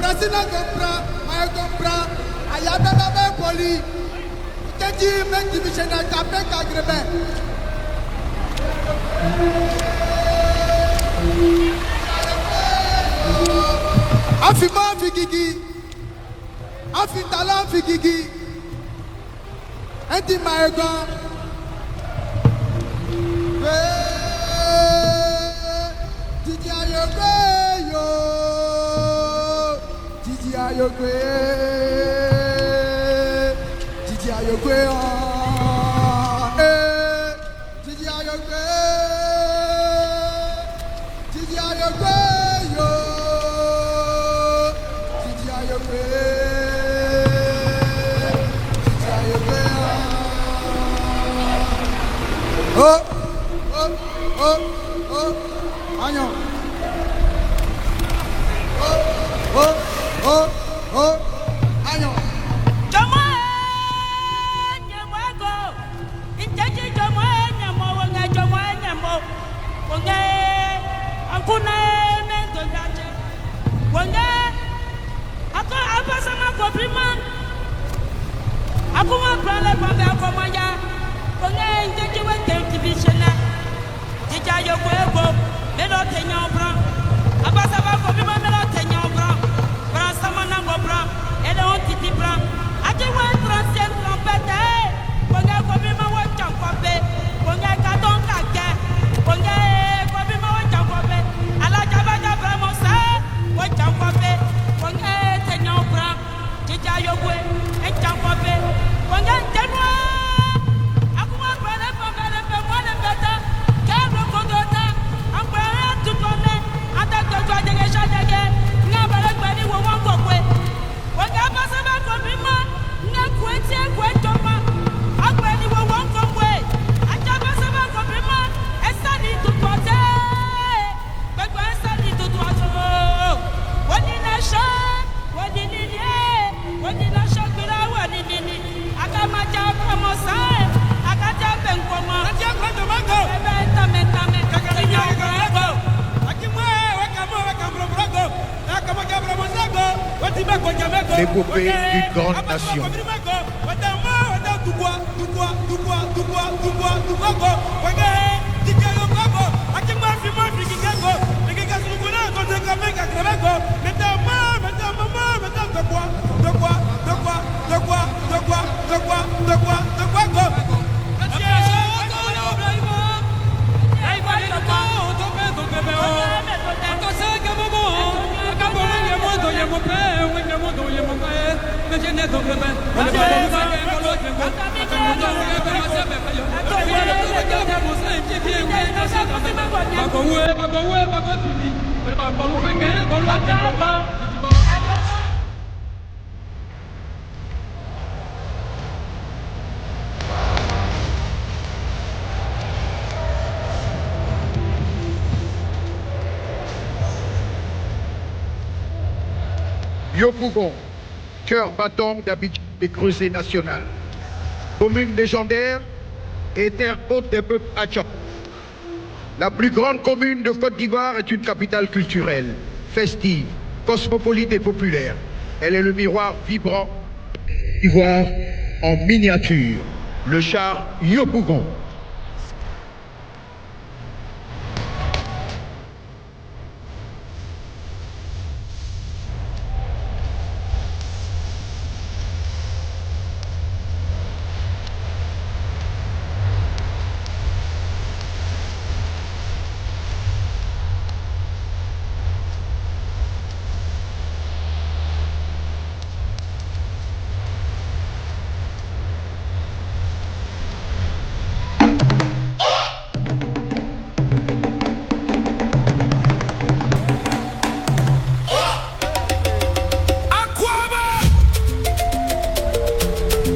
Brasina compra, Maya compra, Ayababa Poli, Keji Mentivishana Kapeka Grebe. Afima Figigi, Afitala Figigi, Anti Mayagon. Titi Ayogwe yo, Titi Ayogwe, Titi Ayogwe Titi Ayogwe, Titi Ayogwe yo, Titi Ayogwe, Titi Ayogwe oh. Agnon. Agnon. L'épopée d'une grande nation. Yopougon, cœur battant d'Abidjan et Creuset national. Commune légendaire et terre haute des peuples Hachans. La plus grande commune de Côte d'Ivoire est une capitale culturelle, festive, cosmopolite et populaire. Elle est le miroir vibrant d'Ivoire en miniature, le char Yopougon.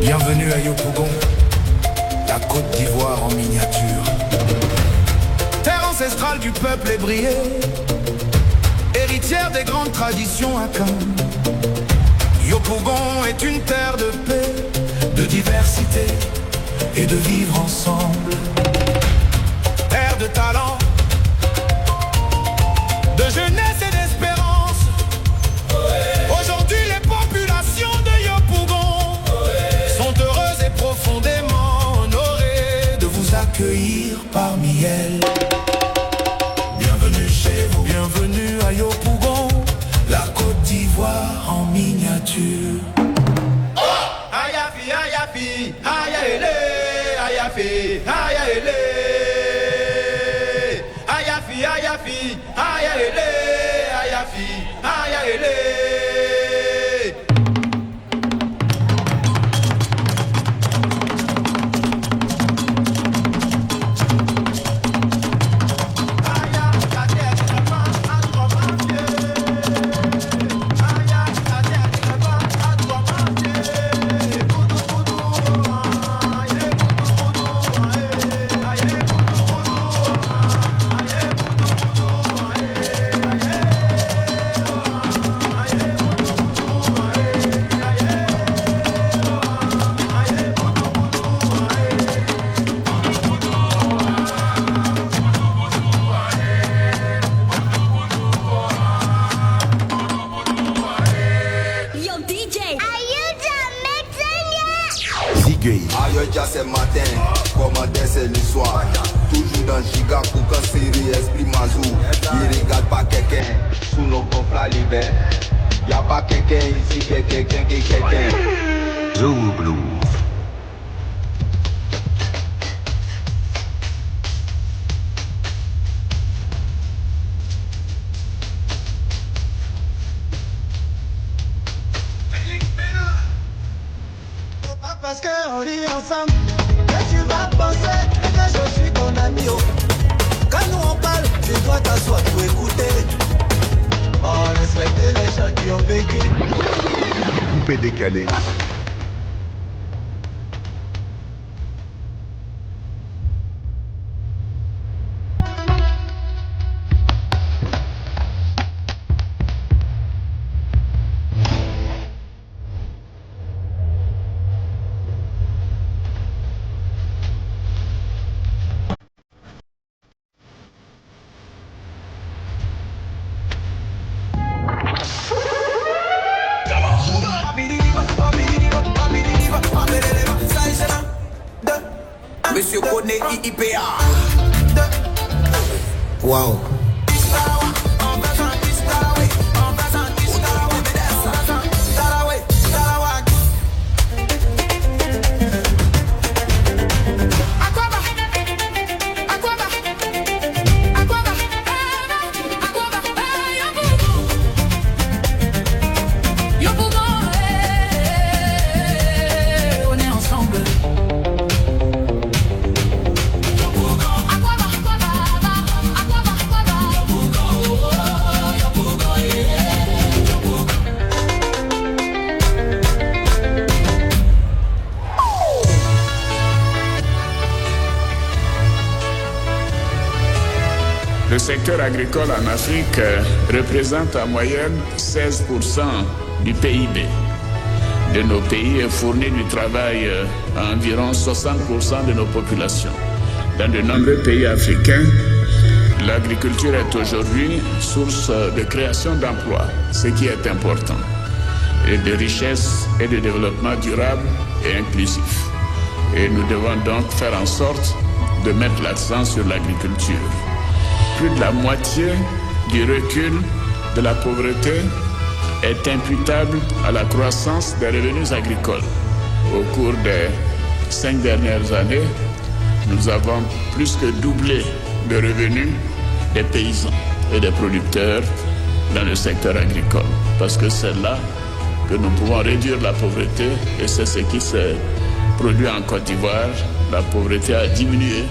Bienvenue à Yopougon, la Côte d'Ivoire en miniature. Terre ancestrale du peuple ébrié, héritière des grandes traditions Akan. Yopougon est une terre de paix, de diversité et de vivre ensemble. Terre de talent, de jeunesse et d'espérance. ayafi, ayafi, ayaele, ayafi, ayaele. Aïe déjà c'est matin, commandé c'est le soir. Toujours dans giga pour qu'un série esprit mazou. Il regarde pas quelqu'un, sous nos conflits l'hiver. Y'a pas quelqu'un ici, quelqu'un. Zoo Blue. Parce qu'on vit ensemble, que tu vas penser que je suis ton ami. Quand nous on parle, tu dois t'asseoir pour écouter. On respecte les gens qui ont vécu. Coupé décalé. Monsieur Koné IIPA. Wow. Le secteur agricole en Afrique représente en moyenne 16% du PIB de nos pays et fournit du travail à environ 60% de nos populations. Dans de nombreux pays africains, l'agriculture est aujourd'hui source de création d'emplois, ce qui est important, et de richesse et de développement durable et inclusif. Et nous devons donc faire en sorte de mettre l'accent sur l'agriculture. Plus de la moitié du recul de la pauvreté est imputable à la croissance des revenus agricoles. Au cours des 5 dernières années, nous avons plus que doublé le revenu des paysans et des producteurs dans le secteur agricole. Parce que c'est là que nous pouvons réduire la pauvreté et c'est ce qui s'est produit en Côte d'Ivoire. La pauvreté a diminué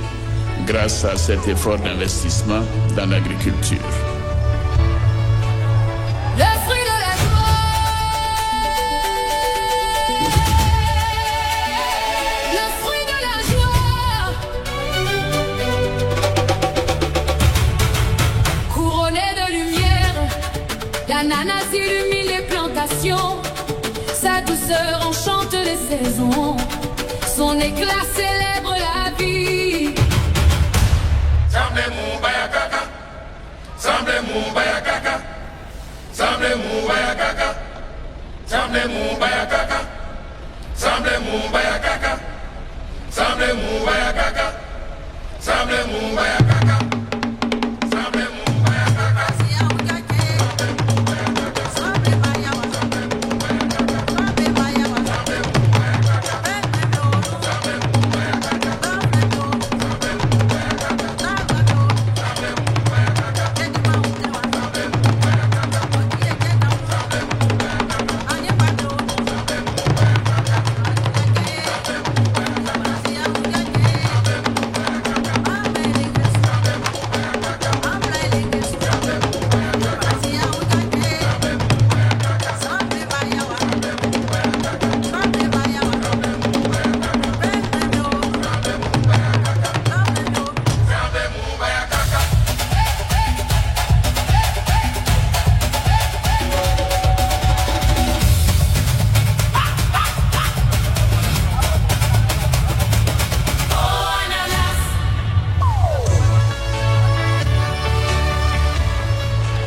grâce à cet effort d'investissement dans l'agriculture. Le fruit de la joie, le fruit de la joie, couronné de lumière, l'ananas illumine les plantations, sa douceur enchante les saisons, son éclat célèbre la vie. Semble Mubaya Kaka, Semble Mubaya Kaka, Semble Mubaya Kaka, Semble Mubaya Kaka, Semble Mubaya Kaka, Semble Mubaya Kaka, Semble Mubaya Kaka, Semble Mubaya Kaka.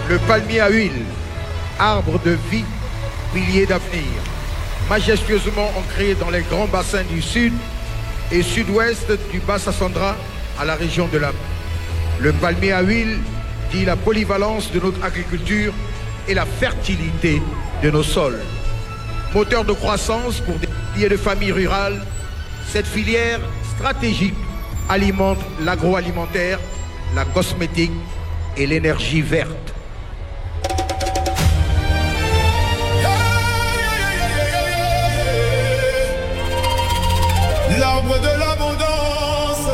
Le palmier à huile, arbre de vie, pilier d'avenir, majestueusement ancré dans les grands bassins du sud et sud-ouest du Bas-Sassandra à la région de l'Ain. Le palmier à huile dit la polyvalence de notre agriculture et la fertilité de nos sols. Moteur de croissance pour des milliers de familles rurales, cette filière stratégique alimente l'agroalimentaire, la cosmétique et l'énergie verte. L'arbre de l'abondance.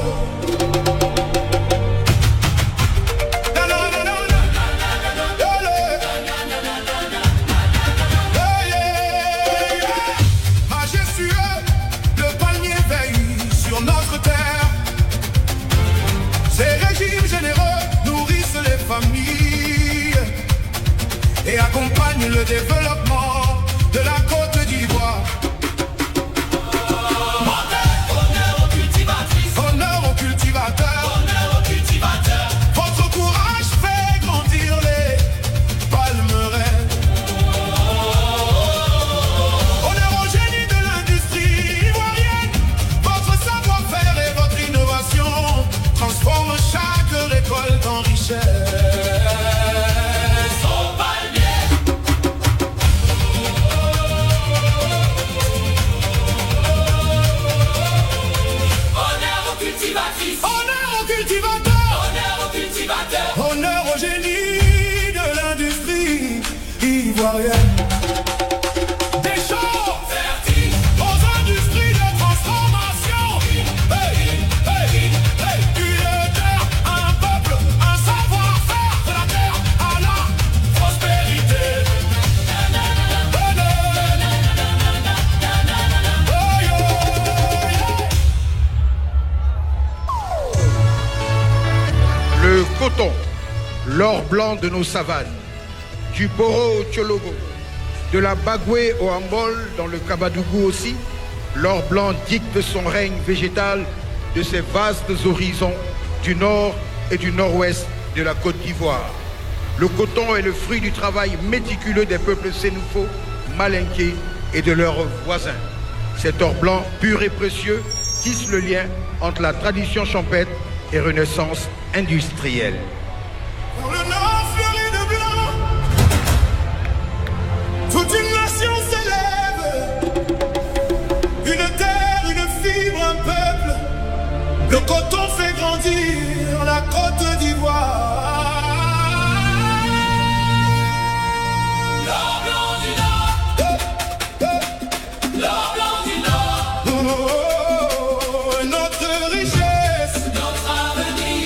Majestueux, le palmier veille sur notre terre. Ces régimes généreux nourrissent les familles et accompagnent le développement de la Côte d'Ivoire. Votre courage fait grandir les palmeraies. Honneur au génie de l'industrie ivoirienne. Votre savoir-faire et votre innovation transforment chaque récolte en richesse. Au palmier. Honneur aux cultivatrices. Honneur aux cultivateurs. Honneur au génie de l'industrie ivoirienne. Des champs fertiles aux industries de transformation. Une terre, un peuple, un savoir-faire. De la terre à la prospérité. Le coton, l'or blanc de nos savanes, du Boro au Tchologo, de la Bagoué au Hambol, dans le Kabadougou aussi, l'or blanc dicte son règne végétal de ces vastes horizons du nord et du nord-ouest de la Côte d'Ivoire. Le coton est le fruit du travail méticuleux des peuples sénoufos, malinqués et de leurs voisins. Cet or blanc, pur et précieux, tisse le lien entre la tradition champêtre et renaissance industrielle. Pour le nord fleuri de blanc, toute une nation s'élève. Une terre, une fibre, un peuple. Le coton fait grandir la Côte d'Ivoire. L'or blanc du Nord. L'or blanc du Nord. Oh, notre richesse. Notre avenir.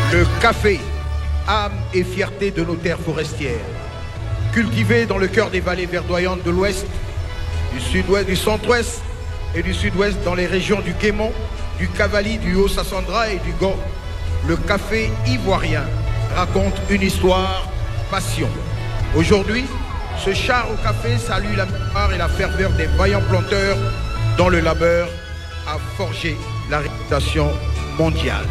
Le café, âme et fierté de nos terres forestières, cultivé dans le cœur des vallées verdoyantes de l'ouest, du sud-ouest, du centre-ouest et du sud-ouest dans les régions du Kémon, du Cavali, du Haut-Sassandra et du Go. Le café ivoirien raconte une histoire passion. Aujourd'hui, ce char au café salue la mémoire et la ferveur des vaillants planteurs dont le labeur a forgé la réputation mondiale.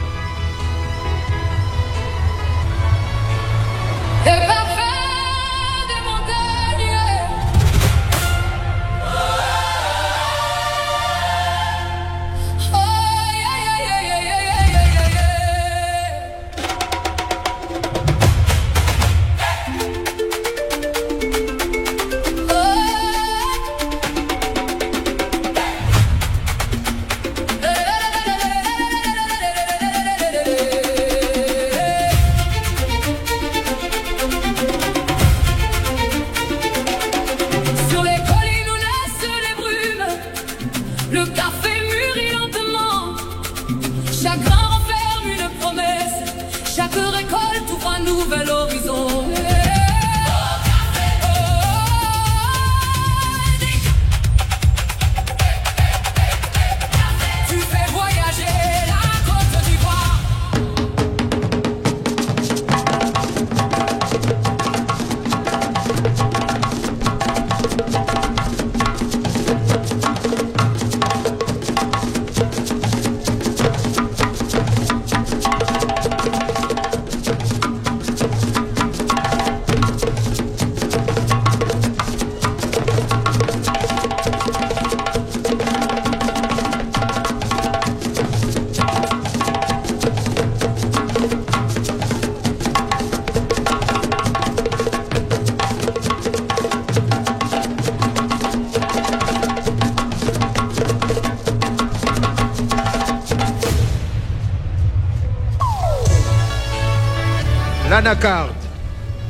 L'anacarde,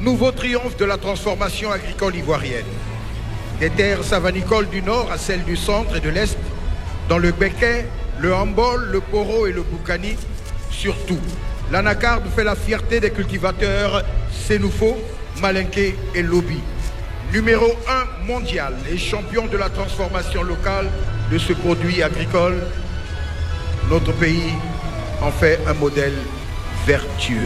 nouveau triomphe de la transformation agricole ivoirienne. Des terres savanicoles du nord à celles du centre et de l'est, dans le Béquet, le Hambol, le Poro et le Boukani, surtout. L'anacarde fait la fierté des cultivateurs Sénoufo, Malinké et Lobi. Numéro 1 mondial et champion de la transformation locale de ce produit agricole, notre pays en fait un modèle vertueux.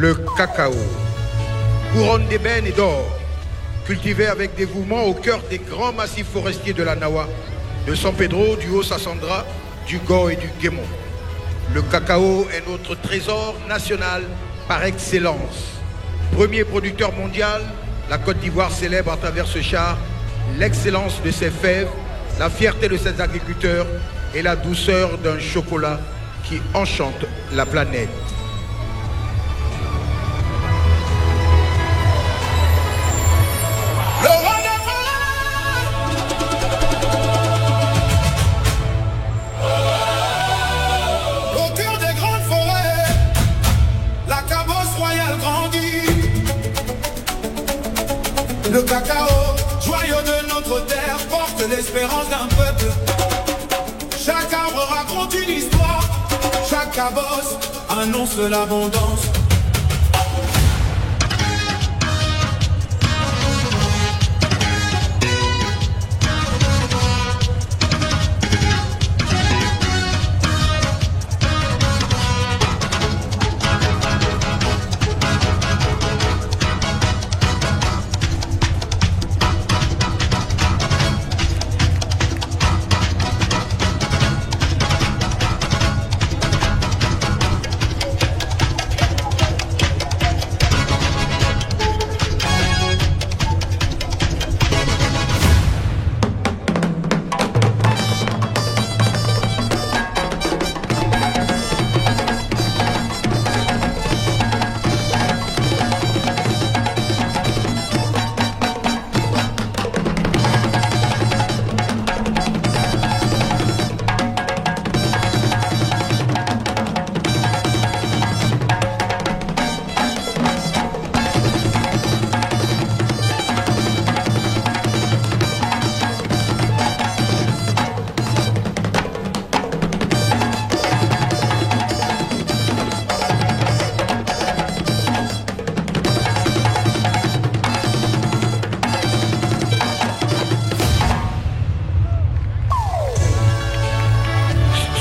Le cacao, couronne d'ébène et d'or, cultivé avec dévouement au cœur des grands massifs forestiers de la Nawa, de San Pedro, du Haut-Sassandra, du Go et du Guémon. Le cacao est notre trésor national par excellence. Premier producteur mondial, la Côte d'Ivoire célèbre à travers ce char l'excellence de ses fèves, la fierté de ses agriculteurs et la douceur d'un chocolat qui enchante la planète. Le cacao, joyau de notre terre, porte l'espérance d'un peuple. Chaque arbre raconte une histoire, chaque cabosse annonce l'abondance.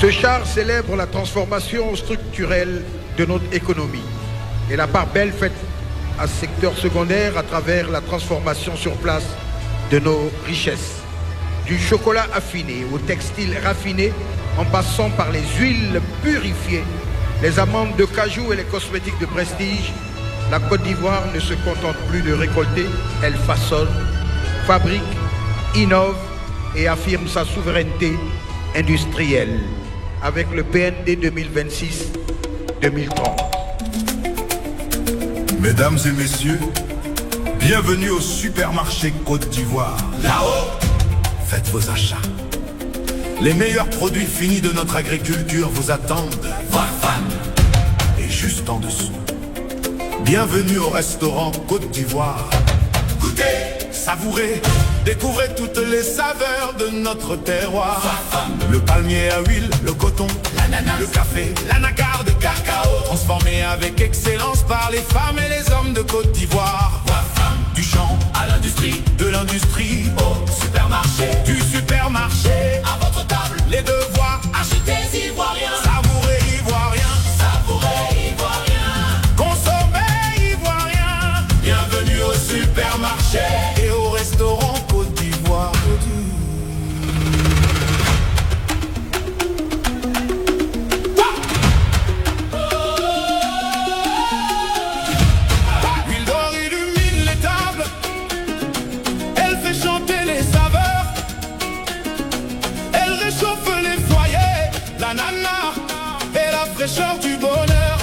Ce char célèbre la transformation structurelle de notre économie et la part belle faite à ce secteur secondaire à travers la transformation sur place de nos richesses. Du chocolat affiné au textile raffiné, en passant par les huiles purifiées, les amandes de cajou et les cosmétiques de prestige, la Côte d'Ivoire ne se contente plus de récolter, elle façonne, fabrique, innove et affirme sa souveraineté industrielle avec le PND 2026-2030. Mesdames et messieurs, bienvenue au supermarché Côte d'Ivoire. Là-haut, faites vos achats. Les meilleurs produits finis de notre agriculture vous attendent. Et juste en dessous, bienvenue au restaurant Côte d'Ivoire. Goûtez, savourez, découvrez toutes les saveurs de notre terroir. Le palmier à huile, le coton, l'ananas, le café, l'anacarde, de cacao, transformé avec excellence par les femmes et les hommes de Côte d'Ivoire. Du champ à l'industrie, de l'industrie au supermarché, du supermarché à votre table, les devoirs, achetez ivoirien, savourez ivoirien, savourez ivoirien, consommez ivoirien. Bienvenue au supermarché et au restaurant Côte d'Ivoire. L'huile d'or illumine les tables, elle fait chanter les saveurs, elle réchauffe les foyers, l'ananas et la fraîcheur du bonheur.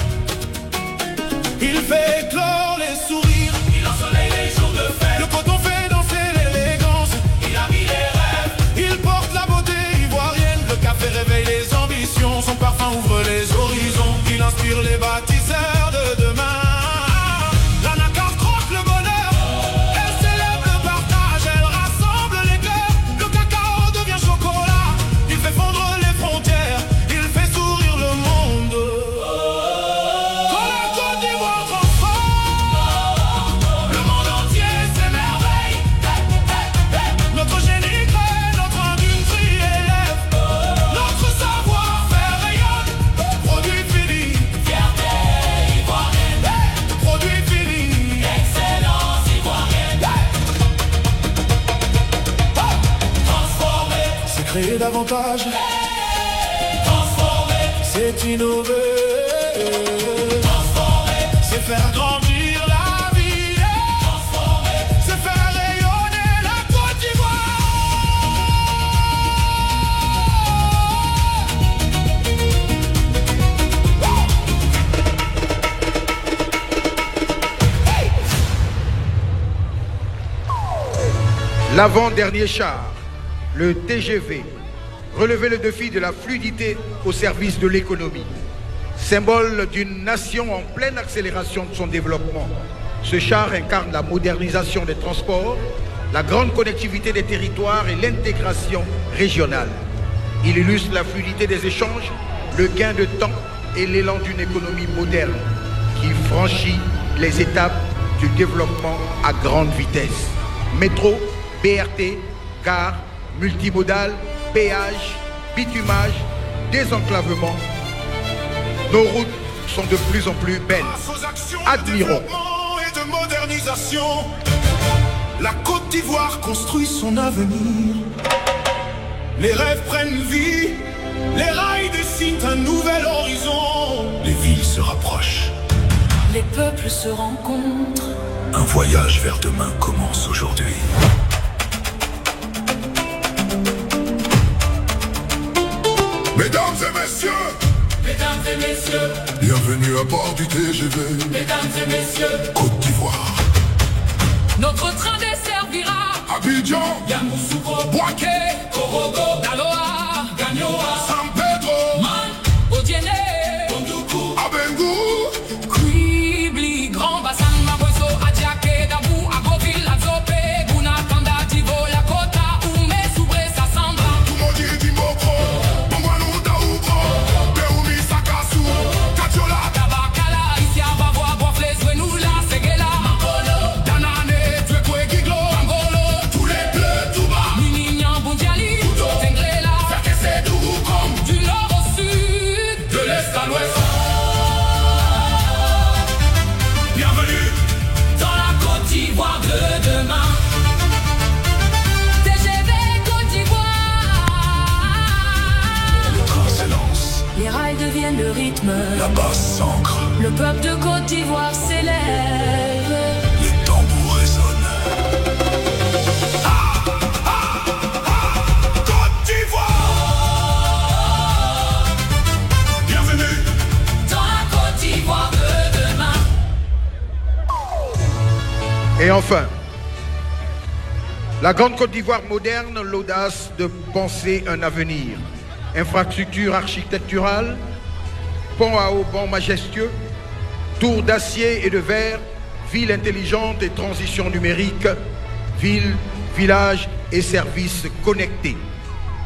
Il fait éclore les sourires, il ensoleille les jours de fête. Le coton fait danser l'élégance, il habille les rêves, il porte la beauté ivoirienne. Le café réveille les ambitions, son parfum ouvre les horizons, il inspire les bâtisseurs de demain. L'anacarde croque le bonheur, elle célèbre le partage, elle rassemble les cœurs. Le cacao devient chocolat, il fait fondre les frontières, il fait sourire le monde. Quand la Côte d'Ivoire transforme, le monde entier s'émerveille. Notre génie crée, notre industrie élève, notre savoir-faire rayonne. Produit fini, fierté ivoirienne. Produit fini, excellence ivoirienne. Transformer, c'est créer davantage. Transformer, c'est innover. Transformer, c'est faire grandir la vie. Transformer, c'est faire rayonner la Côte d'Ivoire. L'avant-dernier char, le TGV, relevait le défi de la fluidité au service de l'économie. Symbole d'une nation en pleine accélération de son développement, ce char incarne la modernisation des transports, la grande connectivité des territoires et l'intégration régionale. Il illustre la fluidité des échanges, le gain de temps et l'élan d'une économie moderne qui franchit les étapes du développement à grande vitesse. Métro, BRT, gare, multimodal, péage, bitumage, désenclavement. Nos routes sont de plus en plus belles. Grâce aux actions Admirons. de développement et de modernisation, la Côte d'Ivoire construit son avenir. Les rêves prennent vie, les rails dessinent un nouvel horizon. Les villes se rapprochent, Les peuples se rencontrent. un voyage vers demain commence aujourd'hui. Mesdames et messieurs, Mesdames et messieurs, bienvenue à bord du TGV mesdames et messieurs, Côte d'Ivoire. notre train desservira Abidjan, Yamoussoukro, Boaké, Korogo, Daloa, Gagnoa, San Pedro, Man, Odiene, Bondoukou, Abengou, Kwibli, Grand Bassin, Mabozo, Adjake, Dabou, Agoville, Azope, Bouna, Kanda, Divo, Lakota, Oumé, Soubré, Sassamba. Toumoudi, Dimoko, Bongwanou, Daoukro, Beoumi, Sakassou, Kadiola, Tabakala, Isia, Bavoa, Boafle, Zwenoula, Seguela, Makolo, Danane, Tuekwe, Giglo, Angolo, tous les bleus, Touba, le rythme. La basse s'ancre, Le peuple de Côte d'Ivoire s'élève. les tambours résonnent. Côte d'Ivoire, bienvenue Dans la Côte d'Ivoire de demain. Et enfin, la grande Côte d'Ivoire moderne, l'audace de penser un avenir. Infrastructure architecturale, pont à haubans majestueux, tours d'acier et de verre, ville intelligente et transition numérique, ville, village et services connectés.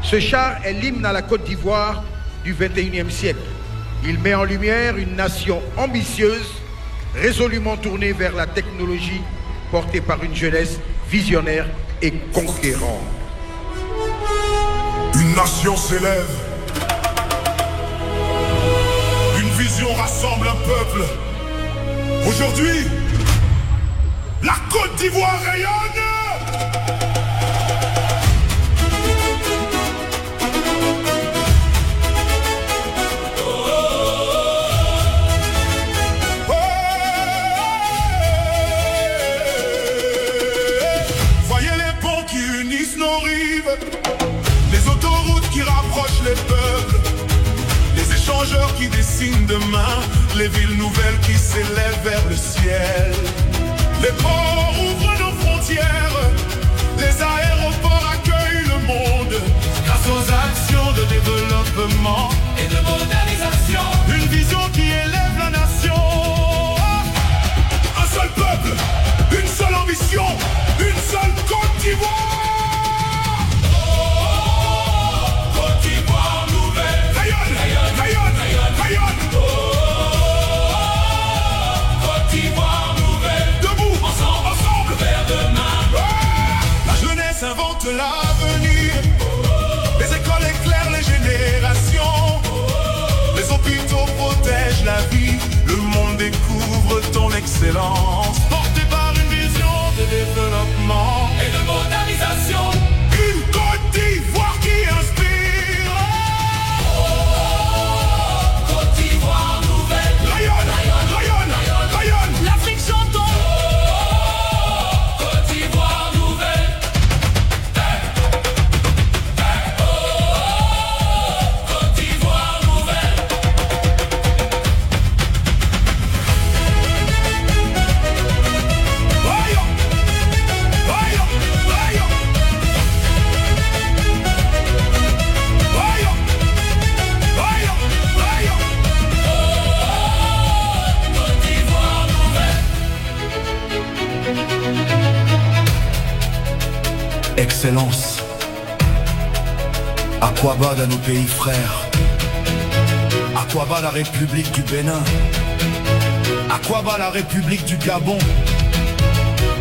Ce char est l'hymne à la Côte d'Ivoire du XXIe siècle. Il met en lumière une nation ambitieuse, résolument tournée vers la technologie, portée par une jeunesse visionnaire et conquérante. Une nation s'élève. Une vision rassemble un peuple. Aujourd'hui, la Côte d'Ivoire rayonne. Voyez les ponts qui unissent nos rives, les autoroutes qui rapprochent les peuples, les échangeurs qui dessinent demain, les villes nouvelles qui s'élèvent vers le ciel. Les ports ouvrent nos frontières, les aéroports accueillent le monde, grâce aux actions de développement Et de modernisation. une vision qui élève la nation. Un seul peuple, une seule ambition, une seule Côte d'Ivoire. Côte d'Ivoire nouvelle. Rayonne, rayonne, rayonne. Côte d'Ivoire nouvelle. Debout, ensemble, Vers demain. La jeunesse invente l'avenir. Les écoles éclairent les générations. Les hôpitaux protègent la vie. Le monde découvre ton excellence. Porté par une vision de développement Et de modernisation. Une Côte d'Ivoire qui inspire. Côte d'Ivoire nouvelle. Rayonne, rayonne, rayonne. L'Afrique chantons. Côte d'Ivoire nouvelle. Côte d'Ivoire nouvelle. Rayonne, rayonne, rayonne. Rayonne, rayonne, rayonne. Côte d'Ivoire nouvelle. Excellence. Aquaba dans nos pays frères. Aquaba la République du Bénin. Aquaba la République du Gabon.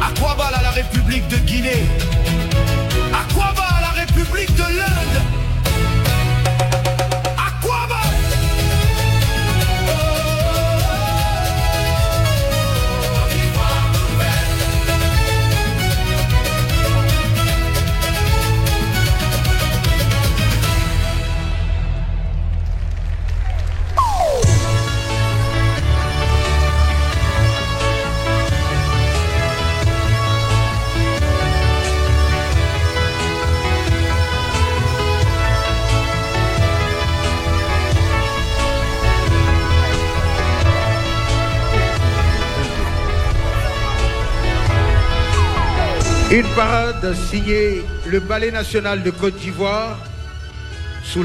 Aquaba la République de Guinée. Aquaba la République de l'Inde. Aquaba. Une parade signée le Ballet national de Côte d'Ivoire sous